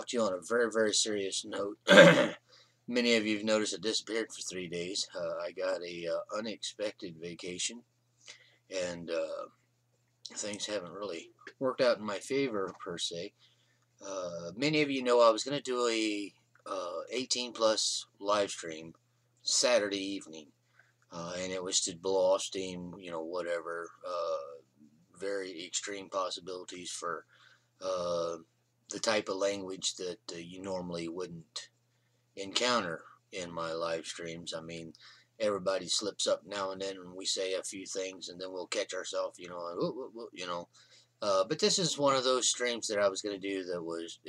talk to you on a very, very serious note. Many of you have noticed I disappeared for 3 days. I got a unexpected vacation, and things haven't really worked out in my favor per se. Many of you know I was going to do a 18 plus live stream Saturday evening, and it was to blow off steam, whatever. Very extreme possibilities for uh, the type of language that you normally wouldn't encounter in my live streams. I mean, everybody slips up now and then, and we say a few things, and then we'll catch ourselves, But this is one of those streams that I was going to do that was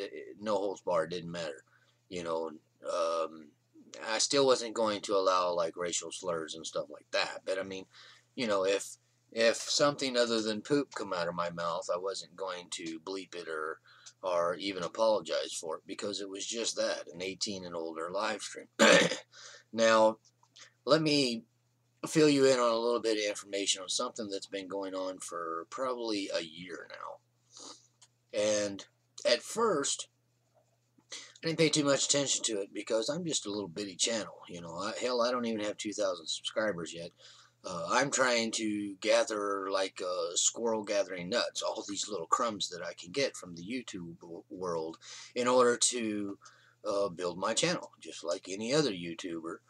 no holds barred, didn't matter, you know. I still wasn't going to allow like racial slurs and stuff like that. But I mean, if something other than poop come out of my mouth, I wasn't going to bleep it or even apologize for it, because it was just that, an 18 and older live stream. Now, let me fill you in on a little bit of information on something that's been going on for probably a year now. And at first, I didn't pay too much attention to it because I'm just a little bitty channel. Hell, I don't even have 2,000 subscribers yet. I'm trying to gather like a squirrel gathering nuts, all these little crumbs that I can get from the YouTube world in order to build my channel, just like any other YouTuber.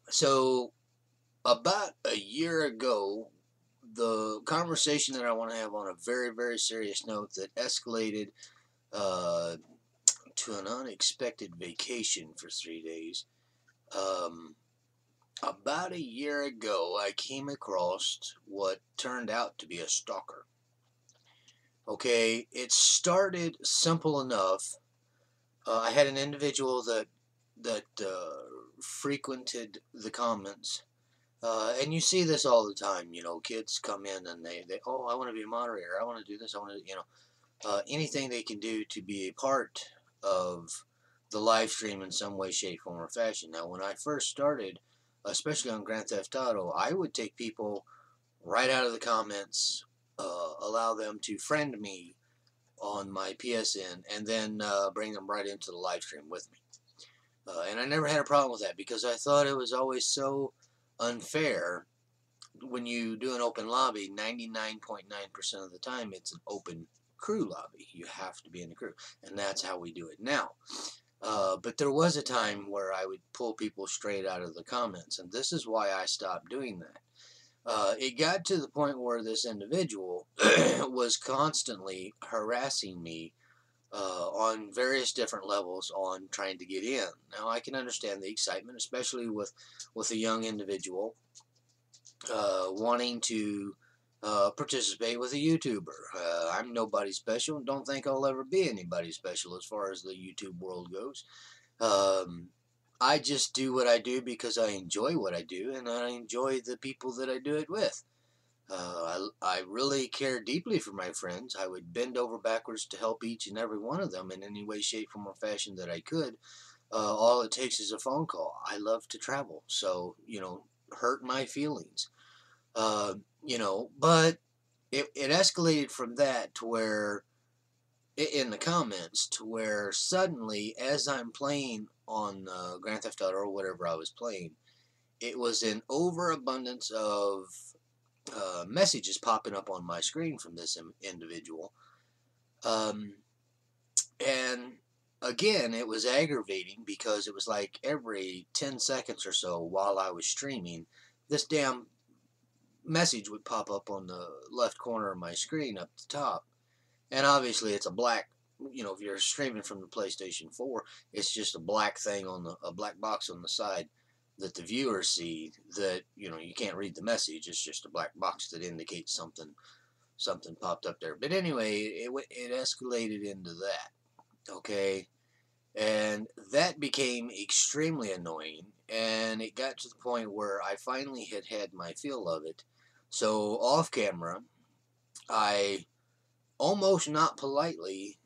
So about a year ago, the conversation that I want to have on a very, very serious note that escalated to an unexpected vacation for 3 days. About a year ago, I came across what turned out to be a stalker. Okay, it started simple enough. I had an individual that frequented the comments, and you see this all the time. Kids come in and they oh, I want to be a moderator. I want to do this. I want to, anything they can do to be a part of the live stream in some way, shape, form, or fashion. Now, when I first started, especially on Grand Theft Auto, I would take people right out of the comments, allow them to friend me on my PSN, and then bring them right into the live stream with me. And I never had a problem with that because I thought it was always so unfair. When you do an open lobby, 99.9% of the time it's an open crew lobby. You have to be in the crew, and that's how we do it now. But there was a time where I would pull people straight out of the comments, and this is why I stopped doing that. It got to the point where this individual was constantly harassing me on various different levels on trying to get in. Now, I can understand the excitement, especially with a young individual wanting to participate with a YouTuber. I'm nobody special and don't think I'll ever be anybody special as far as the YouTube world goes. I just do what I do because I enjoy what I do, and I enjoy the people that I do it with. I really care deeply for my friends. I would bend over backwards to help each and every one of them in any way, shape, form, or fashion that I could. All it takes is a phone call. I love to travel, so, hurt my feelings. But it escalated from that to where, in the comments, to where suddenly, as I'm playing on Grand Theft Auto or whatever I was playing, it was an overabundance of messages popping up on my screen from this individual. And again, it was aggravating because it was like every 10 seconds or so while I was streaming, this damn message would pop up on the left corner of my screen up the top. And obviously it's a black, if you're streaming from the PlayStation 4, it's just a black thing a black box on the side that the viewers see that, you can't read the message. It's just a black box that indicates something popped up there. But anyway, it escalated into that. Okay. And that became extremely annoying. And it got to the point where I finally had my fill of it. So off camera, I almost not politely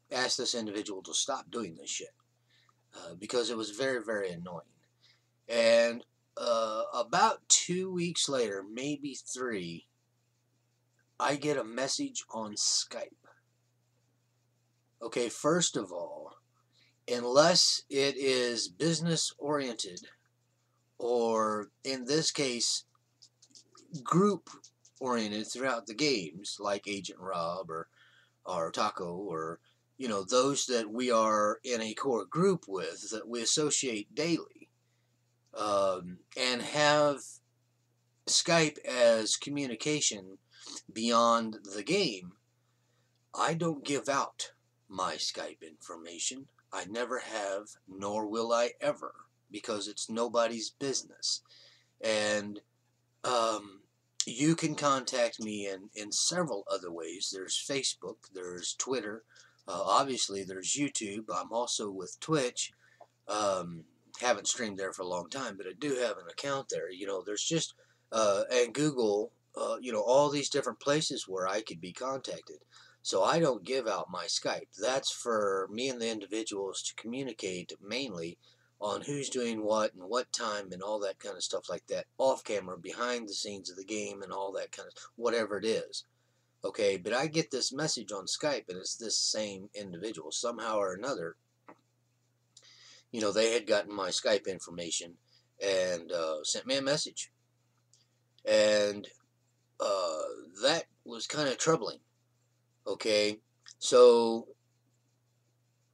asked this individual to stop doing this shit because it was very, very annoying. And about 2 weeks later, maybe 3, I get a message on Skype Okay, first of all, unless it is business oriented, or in this case, group oriented throughout the games, like Agent Rob or Taco, or those that we are in a core group with that we associate daily, and have Skype as communication beyond the game, I don't give out my Skype information. I never have, nor will I ever, because it's nobody's business. And um, you can contact me in several other ways. There's Facebook, there's Twitter, obviously there's YouTube. I'm also with Twitch. Haven't streamed there for a long time, but I do have an account there. There's just and Google. All these different places where I could be contacted. So I don't give out my Skype. That's for me and the individuals to communicate mainly on who's doing what and what time and all that kind of stuff like that, off camera, behind the scenes of the game, and all that kind of whatever it is. Okay, but I get this message on Skype, and it's this same individual somehow or another. They had gotten my Skype information and sent me a message. And uh, that was kind of troubling. Okay, so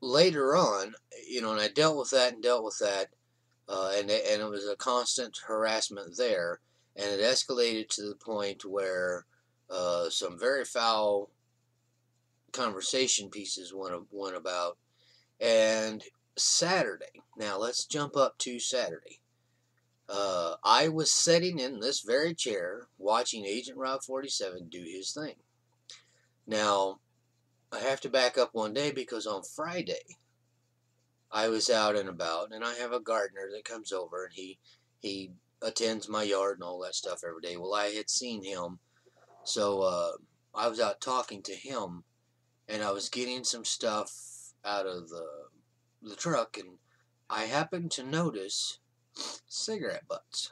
later on, and I dealt with that and dealt with that, and it was a constant harassment there, and it escalated to the point where some very foul conversation pieces went about. And Saturday, now let's jump up to Saturday. I was sitting in this very chair watching Agent Rob 47 do his thing. Now, I have to back up one day because on Friday, I was out and about, and I have a gardener that comes over, and he attends my yard and all that stuff every day. Well, I had seen him, so I was out talking to him, and I was getting some stuff out of the truck, and I happened to notice cigarette butts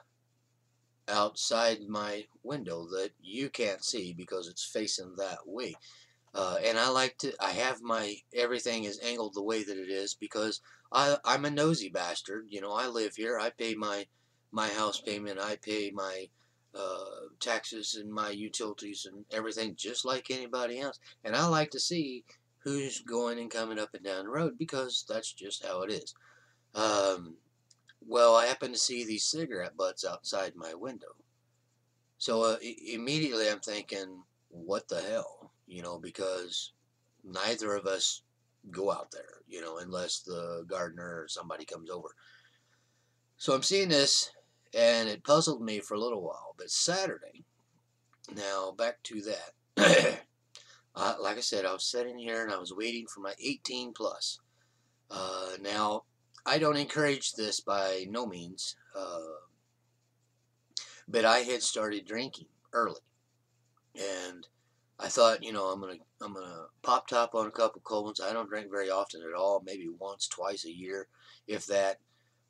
outside my window that you can't see because it's facing that way. And I have my everything is angled the way that it is because I'm a nosy bastard. I live here. I pay my house payment. I pay my taxes and my utilities and everything just like anybody else. And I like to see who's going and coming up and down the road because that's just how it is. Um, well, I happen to see these cigarette butts outside my window. So immediately I'm thinking, what the hell? Because neither of us go out there, unless the gardener or somebody comes over. So I'm seeing this, and it puzzled me for a little while. But Saturday, now back to that. Like I said, I was sitting here and I was waiting for my 18 plus. Now, I don't encourage this by no means, but I had started drinking early, and I thought, I'm gonna pop top on a couple cold ones. I don't drink very often at all, maybe once, twice a year, if that.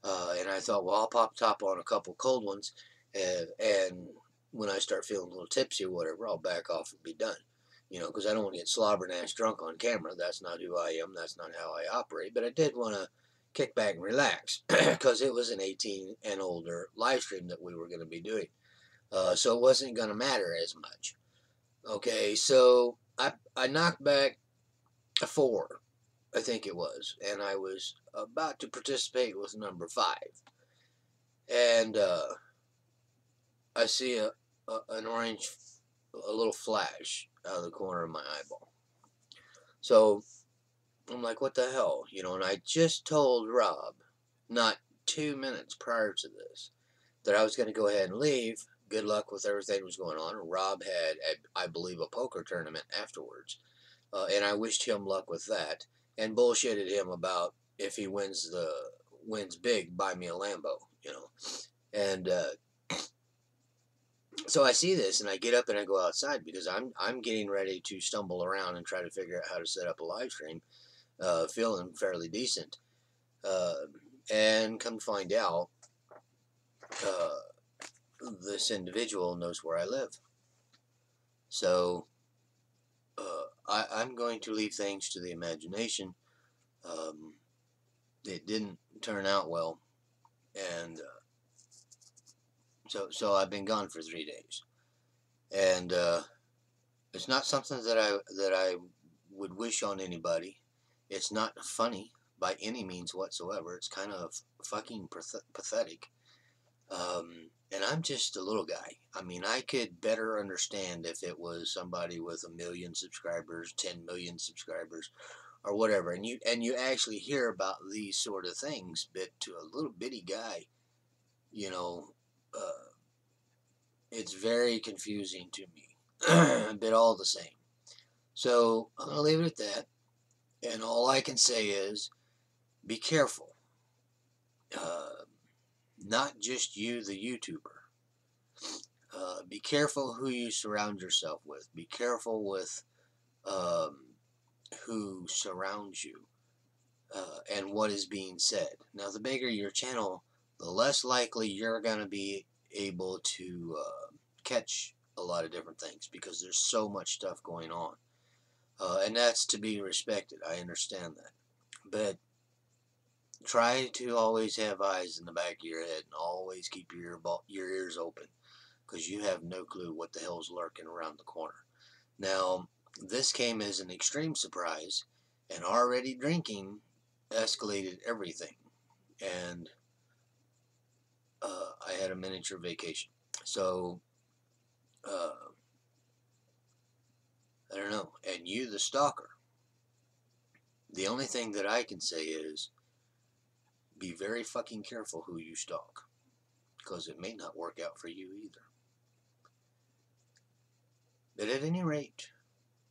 And I thought, well, I'll pop top on a couple cold ones, and when I start feeling a little tipsy or whatever, I'll back off and be done. Because I don't want to get slobbering ass drunk on camera. That's not who I am. That's not how I operate. But I did want to kick back and relax because it was an 18 and older live stream that we were going to be doing. So it wasn't going to matter as much. Okay, so I knocked back a 4, I think it was, and I was about to participate with number 5. And I see an orange, a little flash out of the corner of my eyeball. So I'm like, what the hell? And I just told Rob, not 2 minutes prior to this, that I was going to go ahead and leave. Good luck with everything that was going on. Rob had, I believe, a poker tournament afterwards. And I wished him luck with that, and bullshitted him about if he wins big, buy me a Lambo, And so I see this, and I get up and I go outside because I'm getting ready to stumble around and try to figure out how to set up a live stream, feeling fairly decent, and come to find out, this individual knows where I live. So I'm going to leave things to the imagination. Um, it didn't turn out well, and so I've been gone for 3 days, and it's not something that I would wish on anybody. It's not funny by any means whatsoever. It's kind of fucking pathetic. And I'm just a little guy. I mean, I could better understand if it was somebody with 1 million subscribers, 10 million subscribers, or whatever. And you actually hear about these sort of things, but to a little bitty guy, you know, uh, it's very confusing to me. But all the same. So I'm gonna leave it at that. And all I can say is, be careful. Uh, Not just you, the YouTuber. Be careful who you surround yourself with. Be careful with um, who surrounds you and what is being said. Now, the bigger your channel, the less likely you're going to be able to catch a lot of different things because there's so much stuff going on. And that's to be respected. I understand that. But try to always have eyes in the back of your head and always keep your ears open because you have no clue what the hell's lurking around the corner. Now, this came as an extreme surprise, and already drinking escalated everything. And I had a miniature vacation. So, uh, I don't know. And you, the stalker, the only thing that I can say is be very fucking careful who you stalk because it may not work out for you either. But at any rate,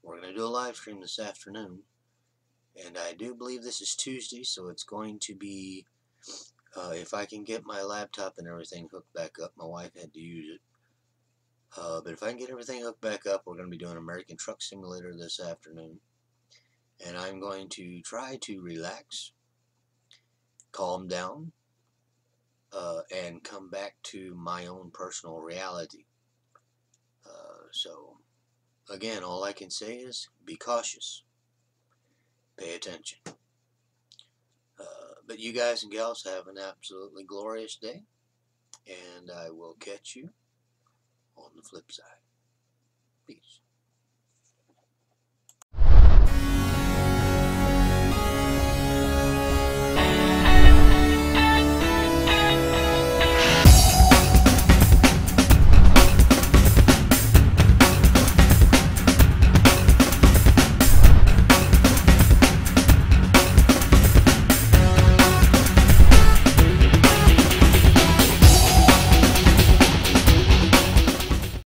we're going to do a live stream this afternoon. And I do believe this is Tuesday, so it's going to be, if I can get my laptop and everything hooked back up. My wife had to use it. But if I can get everything hooked back up, we're going to be doing American Truck Simulator this afternoon. And I'm going to try to relax, calm down, and come back to my own personal reality. So, again, all I can say is be cautious. Pay attention. But you guys and gals have an absolutely glorious day. And I will catch you on the flip side. Peace.